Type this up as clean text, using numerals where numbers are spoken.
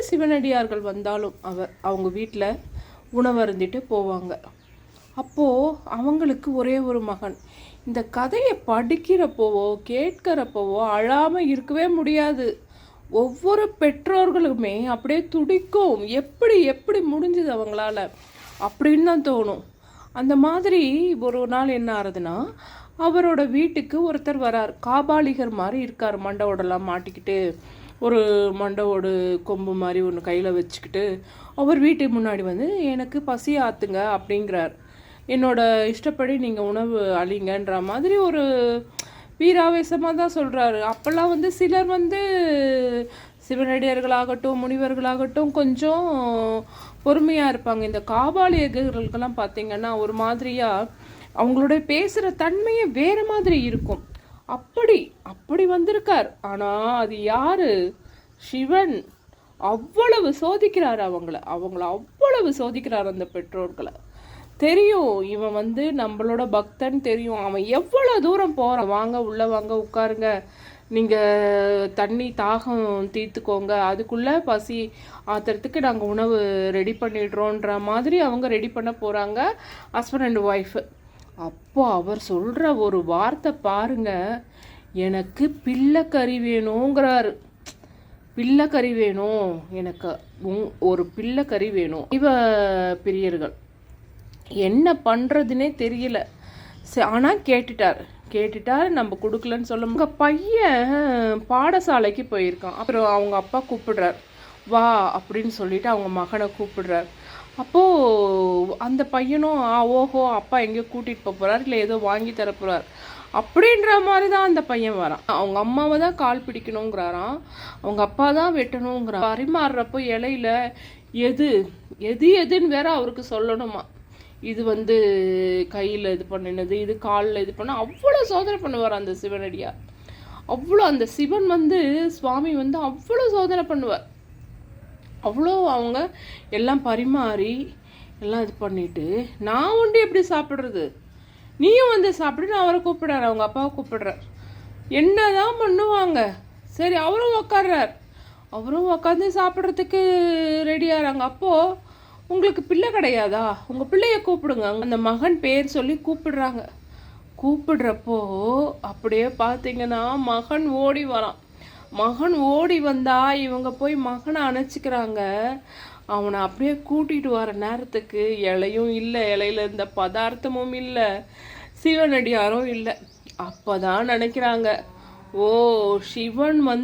சிவனடியார்கள் வந்தாலும் அவங்க வீட்டில் உணவருந்திட்டு போவாங்க. அப்போது அவங்களுக்கு ஒரே ஒரு மகன். இந்த கதையை படிக்கிறப்போவோ கேட்கிறப்போவோ அழாமல் இருக்கவே முடியாது. ஒவ்வொரு பெற்றோர்களுமே அப்படியே துடிக்கும். எப்படி எப்படி முடிஞ்சுது அவங்களால அப்படின்னு தான் தோணும். அந்த மாதிரி ஒரு நாள் என்ன ஆகுதுன்னா, அவரோட வீட்டுக்கு ஒருத்தர் வரார். காபாலிகர் மாதிரி இருக்கார். மண்டவோடெல்லாம் மாட்டிக்கிட்டு ஒரு மண்டவோடு கொம்பு மாதிரி ஒன்று கையில் வச்சுக்கிட்டு அவர் வீட்டுக்கு முன்னாடி வந்து எனக்கு பசி ஆற்றுங்க அப்படிங்கிறார். என்னோட இஷ்டப்படி நீங்கள் உணவு அழிங்கன்ற மாதிரி ஒரு வீராவேசமாக தான் சொல்கிறாரு. அப்போல்லாம் வந்து சிலர் வந்து சிவனடியார்களாகட்டும் முனிவர்களாகட்டும் கொஞ்சம் பொறுமையாக இருப்பாங்க. இந்த காபாலிகர்களுக்கெல்லாம் பார்த்திங்கன்னா ஒரு மாதிரியாக அவங்களுடைய பேசுகிற தன்மையே வேறு மாதிரி இருக்கும். அப்படி வந்திருக்கார். ஆனால் அது யார்? சிவன் அவ்வளவு சோதிக்கிறார் அவங்கள அவ்வளவு சோதிக்கிறார் அந்த பெற்றோர்களை. தெரியும் இவன் வந்து நம்மளோட பக்தன் தெரியும். அவன் எவ்வளோ தூரம் போகிறான். வாங்க உள்ளே வாங்க உட்காருங்க, நீங்கள் தண்ணி தாகம் தீர்த்துக்கோங்க, அதுக்குள்ளே பசி ஆத்துறதுக்கு நாங்கள் உணவு ரெடி பண்ணிடுறோன்ற மாதிரி அவங்க ரெடி பண்ண போகிறாங்க ஹஸ்பண்ட் அண்ட் ஒய்ஃபு. அப்போ அவர் சொல்கிற ஒரு வார்த்தை பாருங்க, எனக்கு பிள்ளைக்கறி வேணுங்கிறாரு. பிள்ளைக்கறி வேணும், எனக்கு ஒரு பிள்ளைக்கறி வேணும். பிரியர்கள் என்ன பண்ணுறதுனே தெரியல. ஆனால் கேட்டுட்டார் நம்ம கொடுக்கலன்னு சொல்ல. உங்கள் பையன் பாடசாலைக்கு போயிருக்கான். அப்புறம் அவங்க அப்பா கூப்பிடுறார், வா அப்படின்னு சொல்லிட்டு அவங்க மகனை கூப்பிடுறார். அப்போது அந்த பையனும் ஓஹோ அப்பா எங்கேயோ கூட்டிகிட்டு போகிறார், இல்லை ஏதோ வாங்கி தரப்போகிறார் அப்படின்ற மாதிரி தான் அந்த பையன் வரான். அவங்க அம்மாவை தான் கால் பிடிக்கணுங்கிறாராம், அவங்க அப்பா தான் வெட்டணுங்கிறான். பரிமாறுறப்போ இலையில எது எது எதுன்னு வேற அவருக்கு சொல்லணுமா. இது வந்து கையில் இது பண்ணினது, இது காலில் இது பண்ண அவ்வளோ சோதனை பண்ணுவார் அந்த சிவனடியார். அவ்வளோ அந்த சிவன் வந்து சுவாமி வந்து அவ்வளோ சோதனை பண்ணுவார். அவ்வளோ அவங்க எல்லாம் பரிமாறி எல்லாம் இது பண்ணிட்டு, நான் ஒண்டி எப்படி சாப்பிட்றது, நீயும் வந்து சாப்பிடுன்னு அவரை கூப்பிடுறாரு. அவங்க அப்பாவை கூப்பிடுறார். என்னதான் பண்ணுவாங்க. சரி அவரும் உட்காந்து சாப்பிட்றதுக்கு ரெடியாகிறாங்க. அப்போது உங்களுக்கு பிள்ளை கிடையாதா, உங்கள் பிள்ளைய கூப்பிடுங்க. அந்த மகன் பேர் சொல்லி கூப்பிடுறப்போ அப்படியே பார்த்தீங்கன்னா மகன் ஓடி வரான். மகன் ஓடி வந்தா இவங்க போய் மகனை அணைச்சிக்கிறாங்க. அவனை அப்படியே கூட்டிகிட்டு வர நேரத்துக்கு இலையும் இல்லை, இலையில இருந்த பதார்த்தமும் இல்லை, சிவனடியாரும் இல்லை. அப்போதான் நினைக்கிறாங்க, ஓ சிவன் வந்து